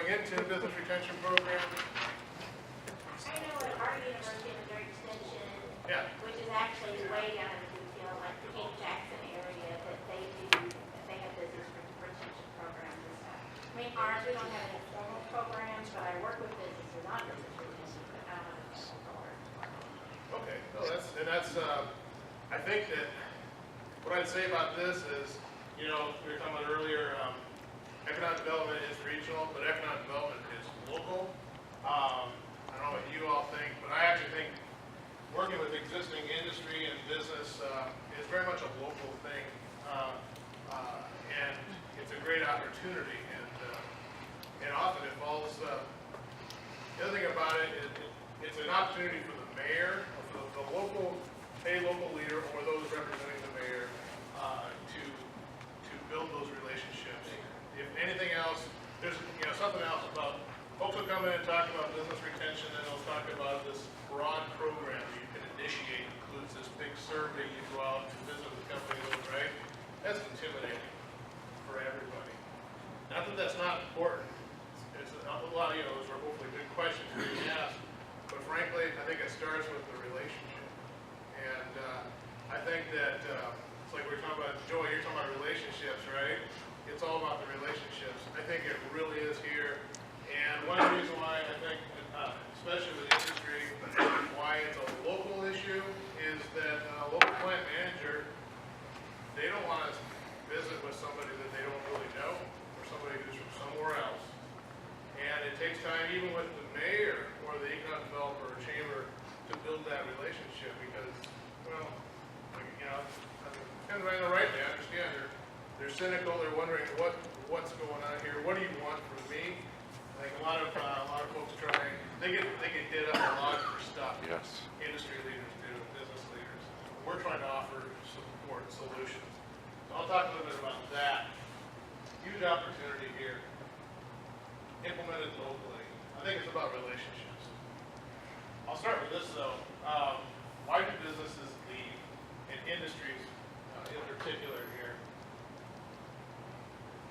going into business retention program. I know at our university in their extension, Yeah. which is actually way down in the detail, like the King Jackson area, that they have business retention programs and stuff. I mean, ours, we don't have any formal programs, but I work with businesses on business retention, but I don't have a formal program. Okay. No, that's. I think that what I'd say about this is, you know, we were talking about earlier. Economic development is regional, but economic development is local. I don't know what you all think, but I actually think working with existing industry and business is very much a local thing, and it's a great opportunity. And often it falls. The other thing about it is it's an opportunity for the mayor, or for the local leader, or those representing the mayor, to build those relationships. If anything else, there's something else about folks will come in and talk about business retention, and they'll talk about this broad program that you can initiate. Includes this big survey you go out to visit the company, right? That's intimidating for everybody. Not that that's not important. It's a lot, those are hopefully good questions being asked. But frankly, I think it starts with the relationship. And I think that it's like we're talking about, Joey, you're talking about relationships, right? It's all about the relationships. I think it really is here. And one reason why I think, especially with industry, why it's a local issue is that a local plant manager, they don't want to visit with somebody that they don't really know or somebody who's from somewhere else. And it takes time, even with the mayor or the economic developer or chamber, to build that relationship because, well, kind of right, I understand they're cynical. They're wondering what's going on here. What do you want from me? Like a lot of folks try. They get hit up a lot for stuff. Yes. Industry leaders do, business leaders. We're trying to offer support solutions. So I'll talk a little bit about that. Huge opportunity here. Implemented locally. I think it's about relationships. I'll start with this though. Why do businesses leave, and industries in particular here?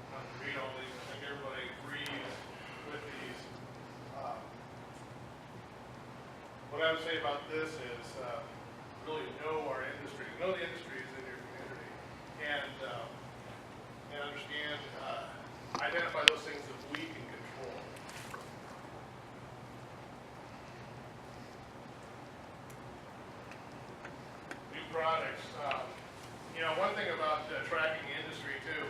Not to read all these. I think everybody agrees with these. What I would say about this is really know our industry. Know the industries in your community, and understand, identify those things that we can control. New products. One thing about tracking industry too,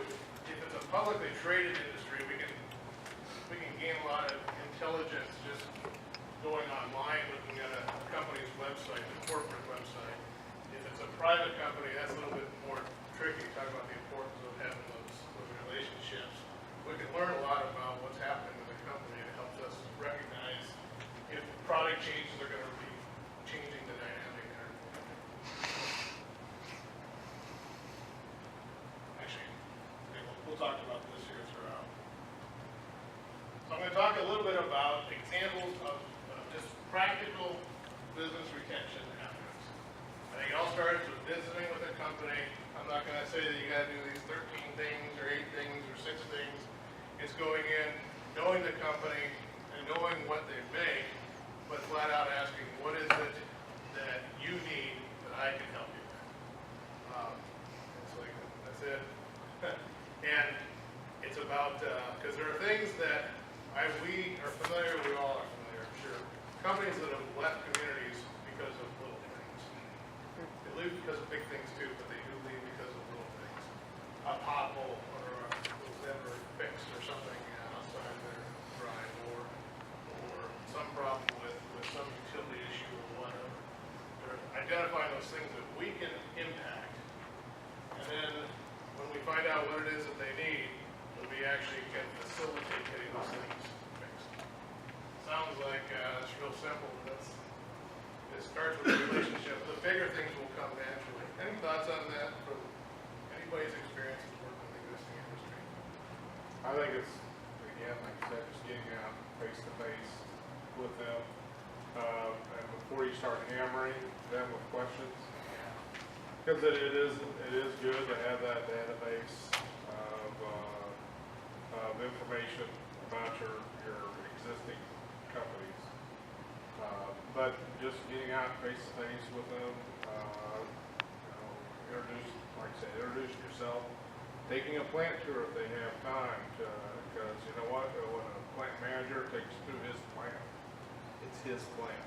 if it's a publicly traded industry, we can gain a lot of intelligence just going online, looking at a company's website, the corporate website. If it's a private company, that's a little bit more tricky. Talk about the importance of having those relationships. We can learn a lot about what's happening in the company. It helps us recognize if product changes are going to be changing the dynamic in our company. Actually, we'll talk about this here throughout. So I'm going to talk a little bit about examples of just practical business retention efforts. I think it all starts with visiting with a company. I'm not going to say that you got to do these 13 things or 8 things or 6 things. It's going in, knowing the company and knowing what they make, but flat out asking, what is it that you need that I can help you with? It's like, that's it. And it's about, because there are things that we are familiar, we all are familiar, I'm sure. Companies that have left communities because of little things. They leave because of big things too, but they do leave because of little things. A pothole or was never fixed or something outside their drive, or some problem with some utility issue or whatever. They're identifying those things that we can impact, and then when we find out what it is that they need, that we actually can facilitate getting those things fixed. Sounds like it's real simple, but it starts with a relationship. The bigger things will come naturally. Any thoughts on that from anybody's experience working in the existing industry? I think it's, again, like I said, just getting out face to face with them. And before you start hammering them with questions, because it is good to have that database of information about about your existing companies. But just getting out face to face with them, introduce yourself, taking a plant tour if they have time, because you know what, when a plant manager takes you through his plant, it's his plant.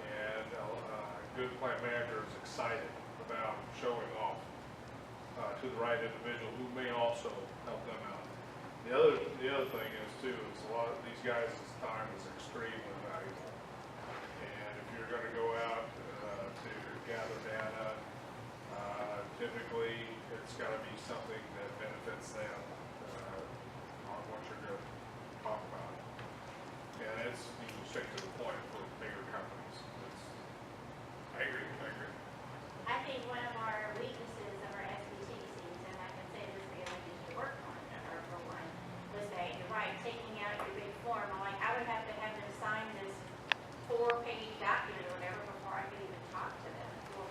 And a good plant manager is excited about showing off to the right individual who may also help them out. The other thing is too, is a lot of these guys' time is extremely valuable. And if you're going to go out to gather data, typically it's got to be something that benefits them on what you're going to talk about. And it's, you can stick to the point for bigger companies. I agree. I think one of our weaknesses of our SBTCs, and I can say this because I used to work on it, or for one, was that you're right, taking out your big form. I'm like, I would have to have them sign this 4-page document or whatever before I could even talk to them. Well,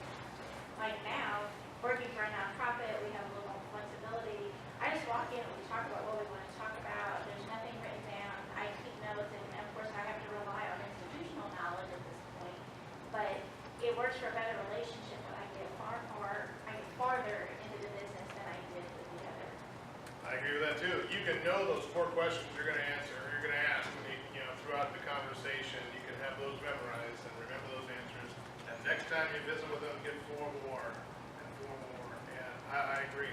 like now, working for a nonprofit, we have a little more flexibility. I just walk in and we talk about what we want to talk about. There's nothing written down. I keep notes, and of course I have to rely on institutional knowledge at this point. But it works for a better relationship when I get farther into the business than I did with the other. I agree with that too. You can know those 4 questions you're going to answer, or you're going to ask when throughout the conversation. You can have those memorized and remember those answers. And next time you visit with them, get 4 more and 4 more. And I agree.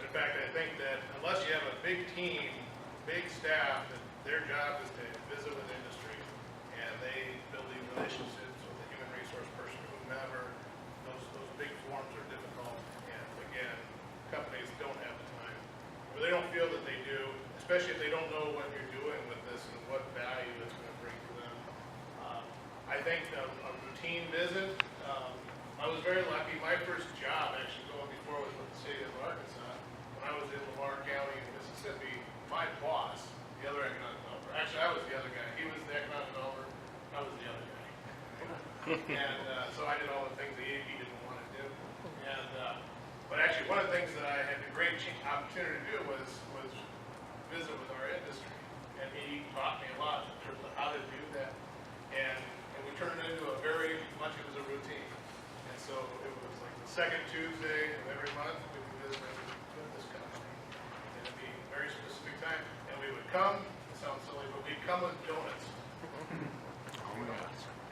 In fact, I think that unless you have a big team, big staff, that their job is to visit with industry, and they build these relationships with the human resource person, whomever. Those big forms are difficult, and again, companies don't have the time, or they don't feel that they do, especially if they don't know what you're doing with this and what value it's going to bring to them. I think a routine visit, I was very lucky. My first job actually going before was with the state of Arkansas. When I was in Lamar County in Mississippi, my boss, the other economic developer, actually I was the other guy. He was the economic developer, I was the other guy. And so I did all the things that he didn't want to do. And but actually, one of the things that I had the great opportunity to do was visit with our industry, and he taught me a lot in terms of how to do that. And we turned it into a very much it was a routine. And so it was like the second Tuesday of every month we would visit with this company, and it'd be a very specific time. And we would come. It sounds silly, but we'd come with donuts.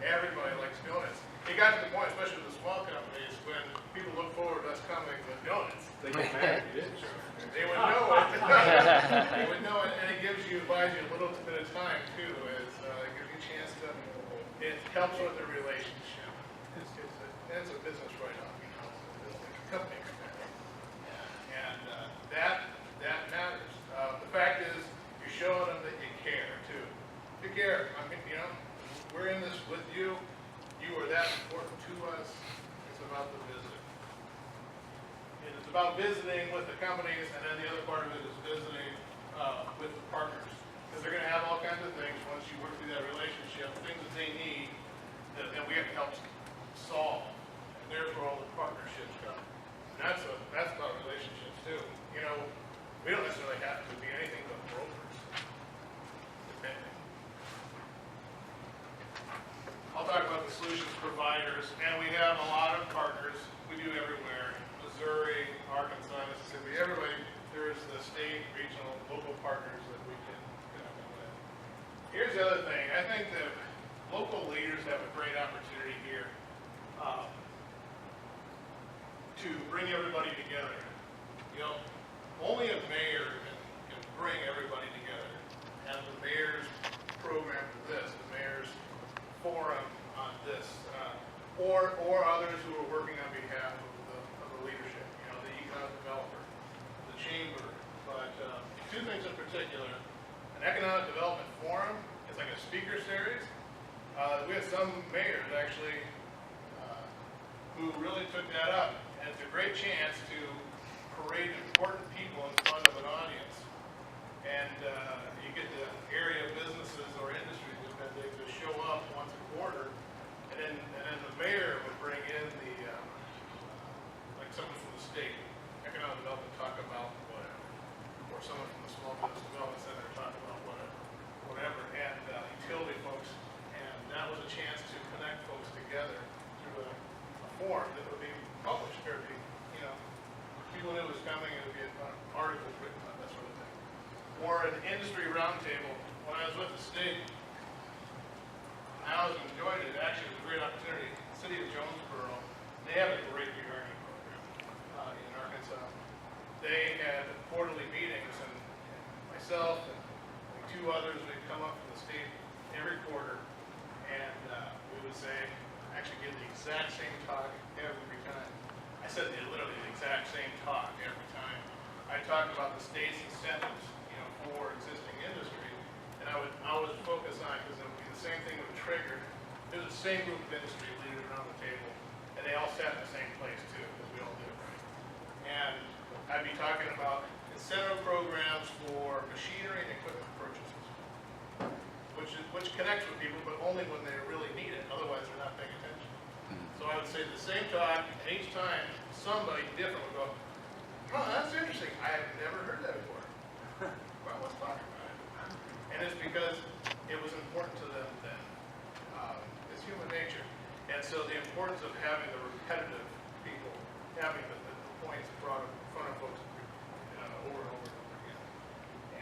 Everybody likes donuts. It got to the point, especially with the small companies, when people look forward to us coming with donuts. They get mad if you didn't show. They would know it. They would know it, and it buys you a little bit of time too. It gives you a chance to. It helps with the relationship. It's a business write-off, it's a company. And that matters. The fact is, you're showing them that you care too. You care. I mean, we're in this with you. You are that important to us. It's about the visit. And it's about visiting with the companies, and then the other part of it is visiting with the partners. Because they're going to have all kinds of things once you work through that relationship, things that they need that we have to help solve. And therefore all the partnerships come. And that's about relationships too. We don't necessarily have to be anything but brokers. Depending. I'll talk about the solutions providers, and we have a lot of partners. We do everywhere. Missouri, Arkansas, Mississippi, everybody. There's the state, regional, local partners that we can connect them with. Here's the other thing. I think that local leaders have a great opportunity here to bring everybody together. Only a mayor can bring everybody together. And the mayor's program for this, the mayor's forum on this, or others who are working on behalf of the leadership, the economic developer, the chamber. But 2 things in particular. An economic development forum is like a speaker series. We had some mayors actually who really took that up, and it's a great chance to parade important people in front of an audience. And you get the area businesses or industries that they would show up once a quarter, and then the mayor would bring in like someone from the state, economic development, talk about whatever, or someone from the small business development center talk about whatever. for an industry roundtable when I was with the state. I always enjoyed it. Actually, it was a great opportunity. The city of Jonesboro, they have a great rehiring program in Arkansas. They had quarterly meetings, and myself and two others, we'd come up from the state every quarter, and we would actually give the exact same talk every time. I said literally the exact same talk every time. I talked about the state's incentives, for existing industry, and I would always focus on, because it would be the same thing that would trigger. It was the same group of industry leaders around the table, and they all sat in the same place too, because we all did it right. And I'd be talking about incentive programs for machinery and equipment purchases, which connects with people, but only when they really need it. Otherwise, they're not paying attention. So I would say the same talk, and each time somebody different would go, "Oh, that's interesting. I have never heard that before." Well, let's talk about it. And it's because it was important to them then. It's human nature. And so the importance of having the repetitive people, having the points brought in front of folks over and over and over again.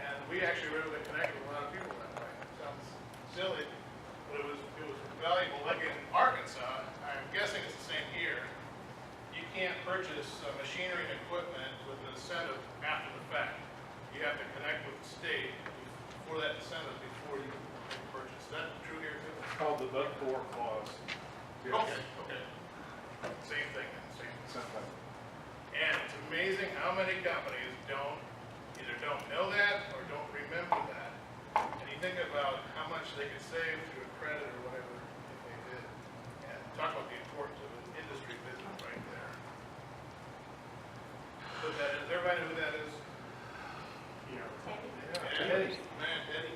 And we actually were able to connect with a lot of people that way. It sounds silly, but it was valuable. Like in Arkansas, I'm guessing it's the same here. You can't purchase machinery and equipment with an incentive after the fact. You have to connect with the state for that incentive before you can purchase. Is that true here too? It's called the but-for clause. Okay. Same thing, same. Something. And it's amazing how many companies either don't know that or don't remember that. And you think about how much they could save through a credit or whatever if they did. And talk about the importance of an industry business right there. But that is, everybody know who that is? Teddy. Man, Teddy.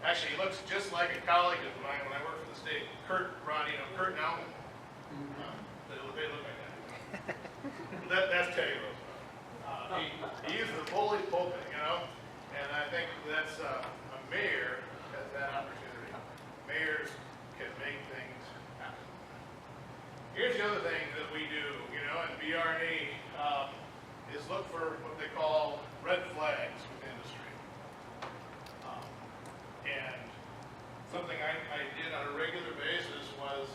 Actually, he looks just like a colleague of mine when I worked for the state. Kurt Nauman. They look like that. That's Teddy Roosevelt. He used the bully pulpit, and I think that's a mayor has that opportunity. Mayors can make things happen. Here's the other thing that we do, in BRNE, is look for what they call red flags with industry. And something I did on a regular basis was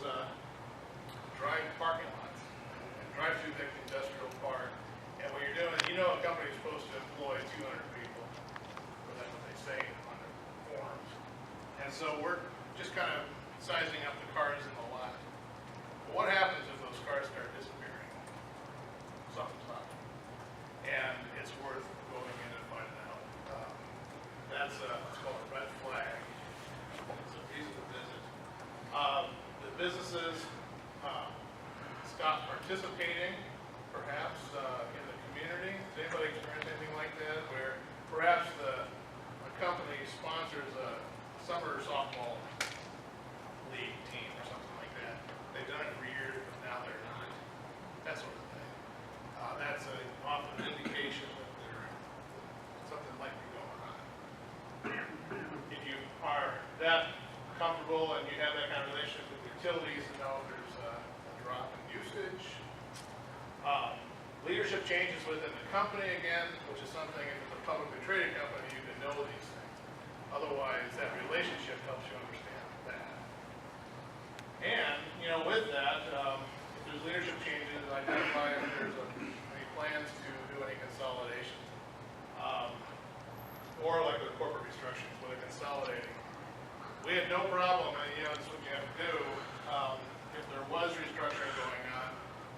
drive parking lots and drive through the industrial park. And what you're doing, a company is supposed to employ 200 people, or that's what they say on their forms. And so we're just kind of sizing up the cars in the lot. But what happens if those cars start disappearing? Something's not. And it's worth going in and finding out. That's what's called a red flag. It's a piece of the business. The businesses stop participating, perhaps, in the community. Has anybody experienced anything like that, where perhaps a company sponsors a summer softball league team or something like that? They've done it for years, but now they're not. That sort of thing. That's often an indication that something might be going on. If you are that comfortable and you have that kind of relationship with utilities, there's a drop in usage. Leadership changes within the company again, which is something, if it's a publicly traded company, you can know these things. Otherwise, that relationship helps you understand that. And, with that, if there's leadership changes, identify if there's any plans to do any consolidation. Or like the corporate restructuring, where they're consolidating. We had no problem, and that's what you have to do, if there was restructuring going on,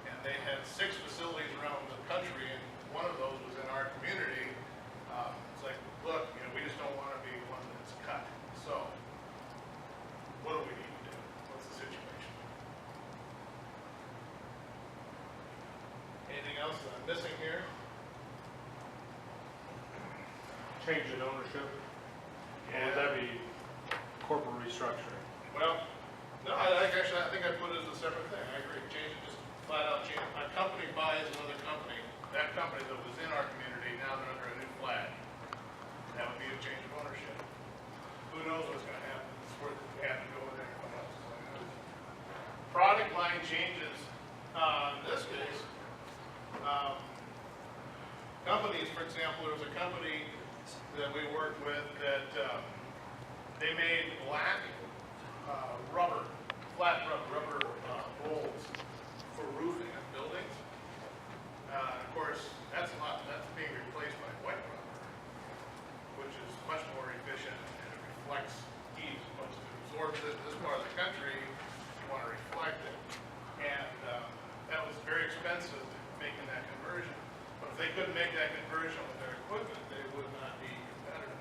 and they had 6 facilities around the country, and one of those was in our community, it's like, look, we just don't want to be one that's cut. So, what do we need to do? What's the situation? Anything else that I'm missing here? Change in ownership? Or would that be corporate restructuring? Well, no, I think I put it as a separate thing. I agree. Change it, just flat out change. A company buys another company. That company that was in our community, now they're under a new flag. That would be a change of ownership. Who knows what's going to happen? It's worth it. We have to go in there and come up. Product line changes. In this case, companies, for example, there was a company that we worked with that they made black rubber, flat rubber molds for roofing of buildings. Of course, that's being replaced by white rubber, which is much more efficient and it reflects heat. Supposed to absorb it in this part of the country, you want to reflect it. And that was very expensive making that conversion. But if they couldn't make that conversion with their equipment, they would not be competitive.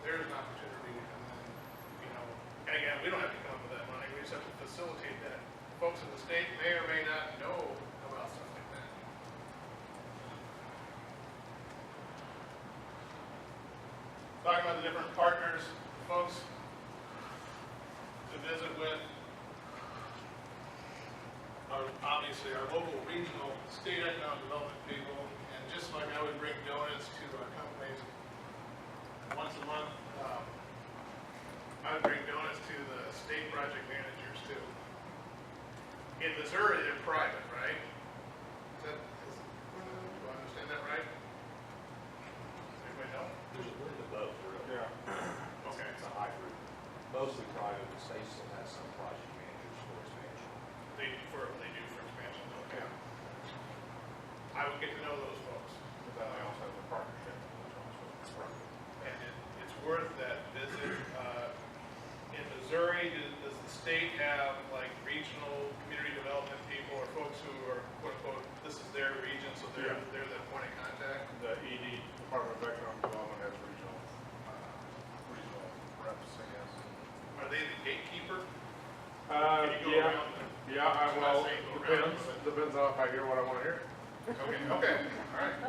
There's an opportunity to come in, you know, and again, we don't have to come up with that money, we just have to facilitate that. Folks in the state may or may not know about something like that. Talking about the different partners, folks to visit with are obviously our local, regional, state economic development people, and just like I would bring donuts to companies once a month, I would bring donuts to the state project managers too. In Missouri, they're private, right? Do I understand that right? Anybody know? There's a blend of both, really. Yeah. Okay. It's a hybrid, mostly private, but state still has some project managers for expansion. They do for expansion, okay. Yeah. I would get to know those folks. But then they also have a partnership. And it's worth that visit. In Missouri, does the state have like regional community development people or folks who are quote unquote, this is their region, so they're the point of contact? The ED, Department of Economic Development, has regional reps, I guess. Are they the gatekeeper? Uh, Can you go yeah, around them? yeah, I'm not well, saying go around, depends on if I hear what I want to hear. Okay, all right.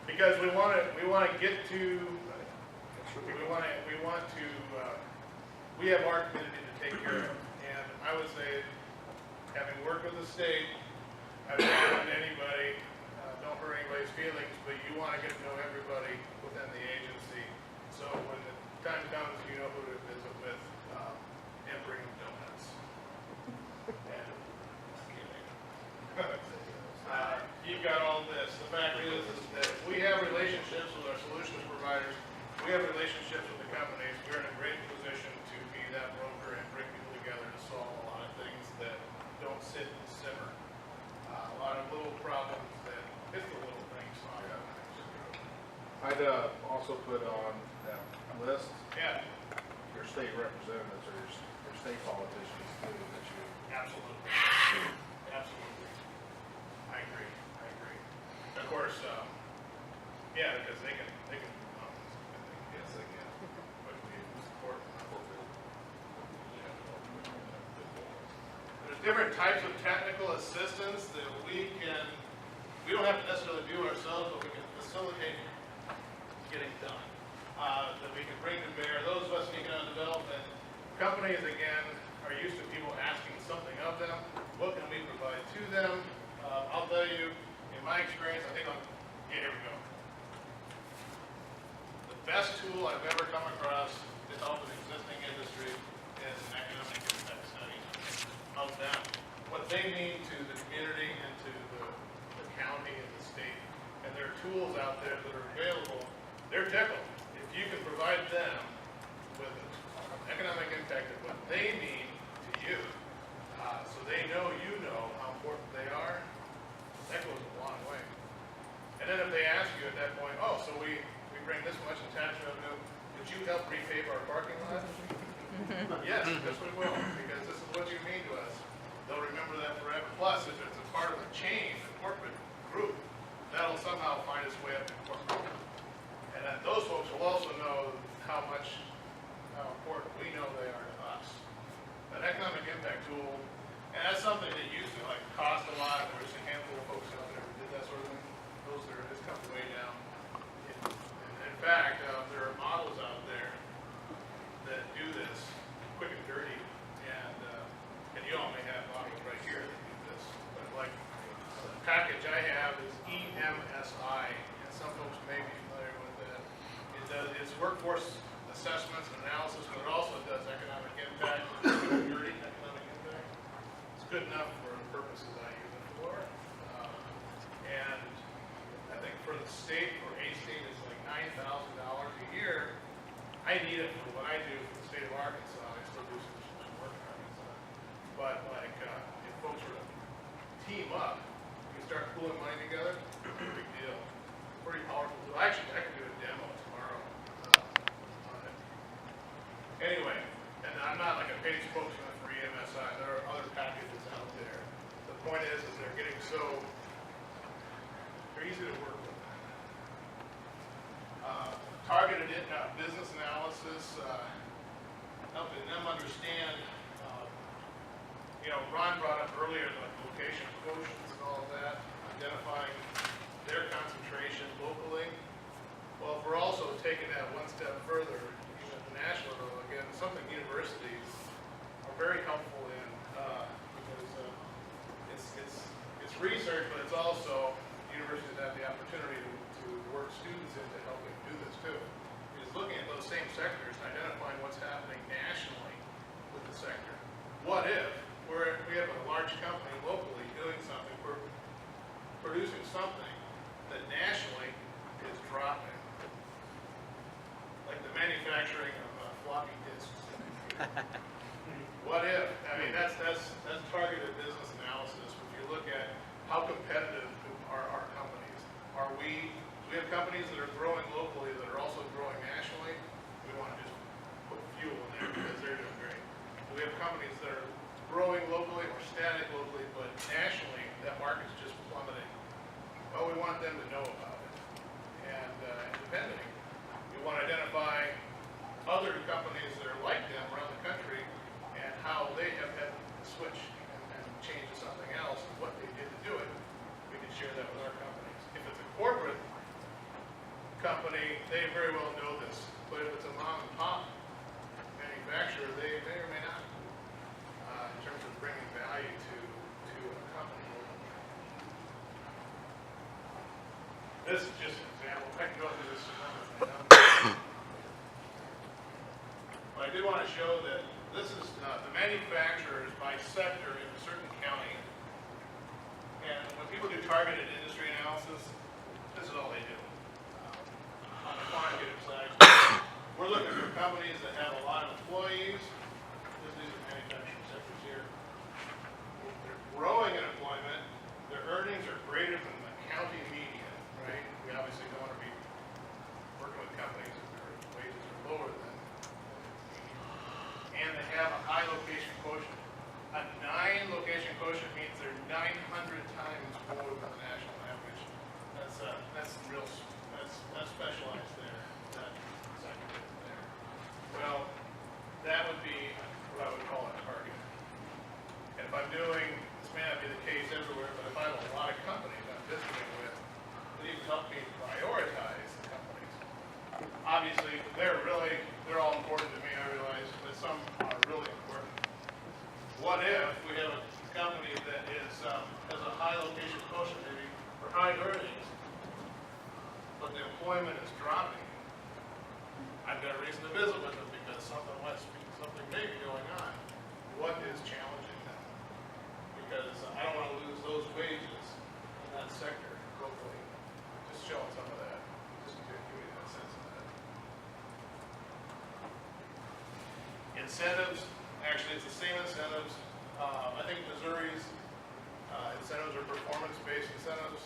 Because we want to get to, we have our community to take care of. And I would say, having worked with the state, I've never done anybody, don't hurt anybody's feelings, but you want to get to know everybody within the agency. So when the time comes, you know who to visit with, and bring them donuts. And, kidding. You've got all this. The fact is that we have relationships with our solutions providers. We have relationships with the companies. We're in a great position to be that broker and bring people together to solve a lot of things that don't sit and simmer. A lot of little problems that, it's the little things. I'd also put on that list Yeah, your state representatives or your state politicians too, that you. absolutely. Absolutely. I agree. Of course, yeah, because they can, yes, they can. But we support them. There's different types of technical assistance that we don't have to necessarily do ourselves, but we can facilitate getting done. That we can bring to bear. Those of us in economic development, companies again are used to people asking something of them. What can we provide to them? I'll tell you, in my experience, I think here we go. The best tool I've ever come across to help an existing industry is an economic impact study of them. What they mean to the community and to the county and the state. And there are tools out there that are available. They're tickled. If you can provide them with an economic impact of what they mean to you, so they know you know how important they are, that goes a long way. And then if they ask you at that point, oh, so we bring this much in tax revenue, would you help repave our parking lot? Yes, we will, because this is what you mean to us. They'll remember that forever. Plus, if it's a part of a chain, a corporate group, that'll somehow find its way up in corporate. And then those folks will also know how important we know they are to us. An economic impact tool, and that's something that used to like cost a lot. There was a handful of folks out there who did that sort of thing. Those are, it's come way down. In fact, there are models out there that do this quick and dirty, and you all may have models right here that do this. But like the package I have is EMSI, and some folks may be familiar with that. It's workforce assessments and analysis, but it also does economic impact, quick and dirty economic impact. It's good enough for the purposes I use it for. And I think for the state, for a state, it's like $9,000 a year I need it for what I do for the state of Arkansas. I still do some work in Arkansas. But like, if folks were to team up, we start pooling money together, big deal. Pretty powerful tool. Actually, I can do a demo tomorrow on it. Anyway, and I'm not like a paid spokesman for EMSI. There are other packages out there. The point is they're getting they're easy to work with. Targeted business analysis, helping them understand, Ron brought up earlier the location quotients and all of that, identifying their concentration locally. Well, if we're also taking that one step further, even at the national level, again, something universities are very helpful in, because it's research, but it's also universities have the opportunity to work students into helping do this too. Is looking at those same sectors and identifying what's happening nationally with the sector. What if we have a large company locally doing something, producing something that nationally is dropping, like the manufacturing of floppy disks. What if? I mean, that's targeted business analysis. If you look at how competitive are our companies, we have companies that are growing locally that are also growing nationally. We want to just put fuel in there because they're doing great. We have companies that are growing locally or static locally, but nationally that market's just plummeting. Well, we want them to know about it. And depending, we want to identify other companies that are like them around the country and how they have had to switch and change to something else and what they did to do it. We can share that with our companies. If it's a corporate company, they very well know this. But if it's a mom and pop manufacturer, they may or may not, in terms of bringing value to a company. This is just an example. I can go through this some. But I did want to show that this is the manufacturers by sector in a certain county. And when people do targeted industry analysis, this is all they do. On the quantitative side, we're looking for companies that have a lot of employees. These are manufacturing sectors here. They're growing in employment. Their earnings are greater than the county median, right? We obviously don't want to be working with companies that their wages are lower than. And they have a high location quotient. A 9 location quotient means they're 900 times more than the national average. That's real. That's specialized there. That sector there. Well, that would be what I would call a target. And if I'm doing, this may not be the case everywhere, but if I have a lot of companies I'm visiting with, it even helps me prioritize the companies. Obviously, they're all important to me, I realize, but some are really important. What if we have a company that has a high location quotient, maybe, or high earnings, but the employment is dropping? I've got a reason to visit with them because something may be going on. What is challenging them? Because I don't want to lose those wages in that sector locally. Just showing some of that, just to give you that sense of that. Incentives, actually it's the same incentives. I think Missouri's incentives are performance-based incentives.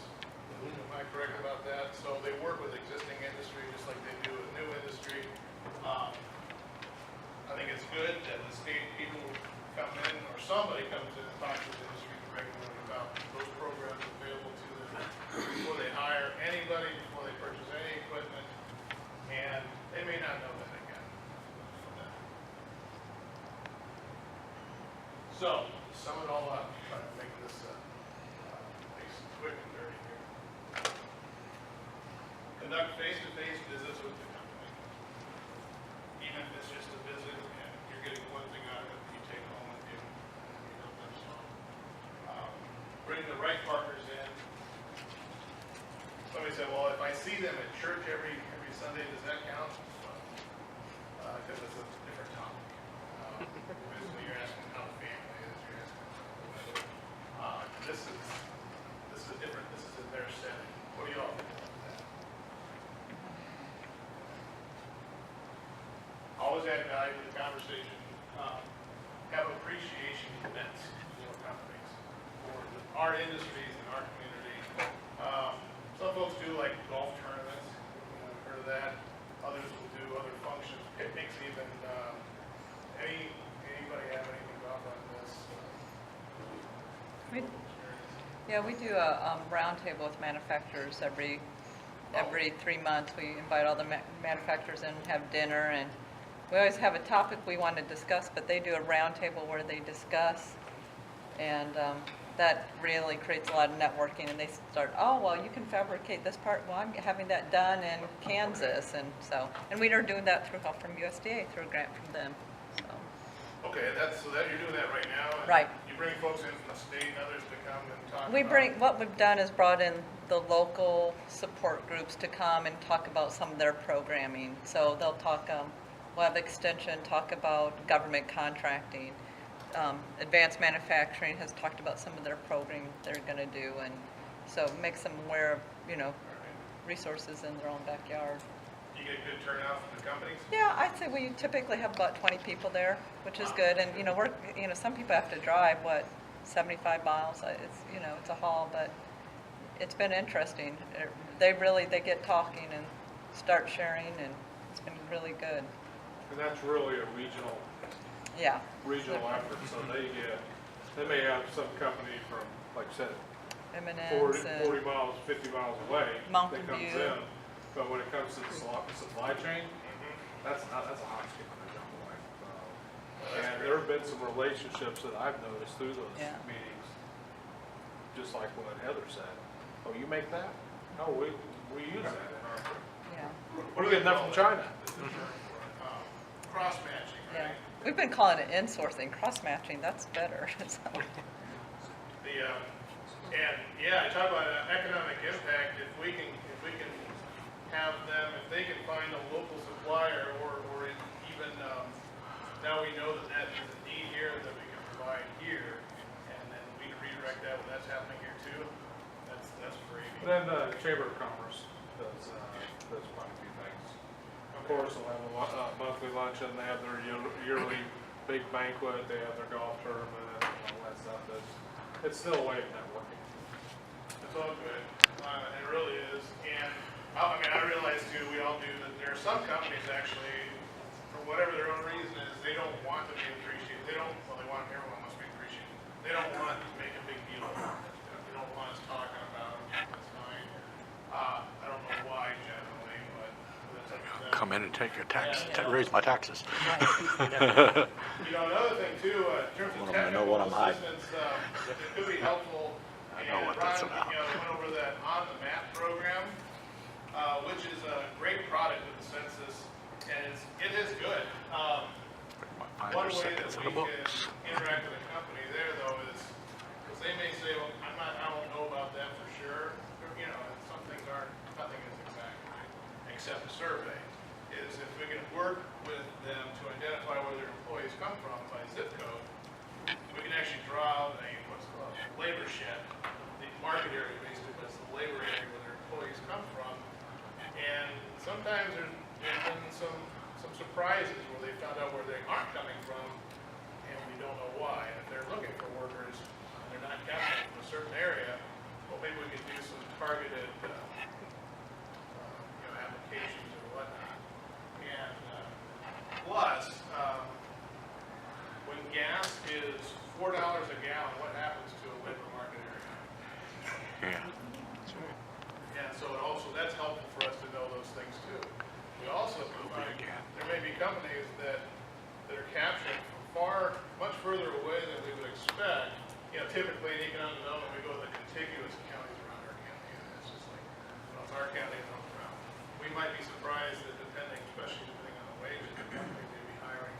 Am I correct about that? So they work with existing industry just like they do with new industry. I think it's good that the state people come in, or somebody comes in and talks to the industry regularly about those programs available to them before they hire anybody, before they purchase any equipment, and they may not know that again. So, to sum it all up, try to make this nice, quick and dirty here. Conduct face-to-face visits with the company. Even if it's just a visit and you're getting one thing out of it that you take home with you and you help them solve. Bring the right partners in. Somebody said, well, if I see them at church every Sunday, does that count? Because it's a different topic. Basically, you're asking how the family is. You're asking how the weather. This is different. This is in their setting. What do y'all think about that? add value to the conversation, have appreciation events for companies, for our industries and our community. Some folks do like golf tournaments, heard of that. Others will do other functions, picnics even. Anybody have anything to offer on this? Yeah, we do a roundtable with manufacturers every 3 months. We invite all the manufacturers in, have dinner, and we always have a topic we want to discuss, but they do a roundtable where they discuss, and that really creates a lot of networking, and they start, oh, well, you can fabricate this part, well, I'm having that done in Kansas, and so, and we are doing that through help from USDA, through a grant from them, so. Okay, so that you're doing that right now? And Right. You bring folks in from the state and others to come and talk about? What we've done is brought in the local support groups to come and talk about some of their programming. So they'll talk, we'll have extension, talk about government contracting. Advanced manufacturing has talked about some of their programming they're gonna do, and so makes them aware of, resources in their own backyard. You get good turnout from the companies? Yeah, I'd say we typically have about 20 people there, which is good. And, some people have to drive, 75 miles. It's a haul, but it's been interesting. They get talking and start sharing, and it's been really good. And that's really a regional Yeah. effort, so they may have some company from, like I said, M&M's 40 miles, 50 miles away Mountain that comes View. in, but when it comes to the supply chain, that's a hot skip in the jump away. And there have been some relationships that I've noticed through those Yeah. meetings, just like what Heather said. Oh, you make that? No, we use that in our, Yeah. we're getting that from China. Cross-matching, Yeah. right? We've been calling it insourcing, cross-matching. That's better. So, I talk about economic impact. If we can have them, if they can find a local supplier, or even now we know that is a need here that we can provide here, and then we can redirect that when that's happening here too. That's great. And then the Chamber of Commerce does quite a few things. Of course, they'll have a monthly luncheon, they have their yearly big banquet, they have their golf tournament, and all that stuff. It's still a way of networking. It's all good. It really is. And I realize too, we all do, that there are some companies actually, for whatever their own reason is, they don't want to be appreciated. They want everyone must be appreciated. They don't want to make a big deal about it. They don't want us talking about it. That's fine. I don't know why generally, but that's up to them. Come in and take your tax, raise my taxes. Another thing too, in terms of I know technical what I'm hiding. assistance, it could be helpful. I know what that's about. Went over that On the Map program, which is a great product of the census, and it is good. One way that we can interact with a company there though is, because they may say, well, I don't know about that for sure. Some things nothing is exact, except a survey. Is if we can work with them to identify where their employees come from by zip code, we can actually draw out what's called a labor shed, the market area basically, but it's the labor area where their employees come from. And sometimes there's been some surprises where they found out where they aren't coming from, and we don't know why. And if they're looking for workers and they're not coming from a certain area, well, maybe we could do some targeted applications or whatnot. And plus, when gas is $4 a gallon, what happens to a labor market area? Yeah. And so that's helpful for us to know those things too. We also find there may be companies that are captured from much further away than we would expect. Typically in economic development, we go to the contiguous counties around our county, and it's just like, it's our county and all around. We might be surprised that especially depending on the wages, the company may be hiring,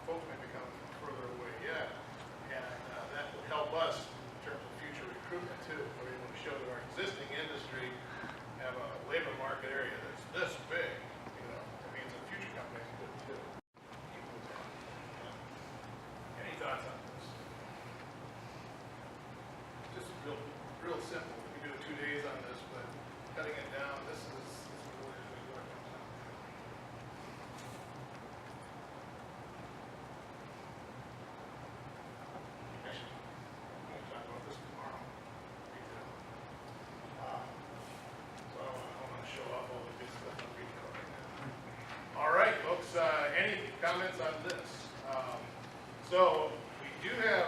folks may be coming from further away yet. And that will help us in terms of future recruitment too. We're able to show that our existing industry have a labor market area that's this big. It means that future companies could too. Any thoughts on this? Just real simple. We can do 2 days on this, but cutting it down, this is what we work on. So we do have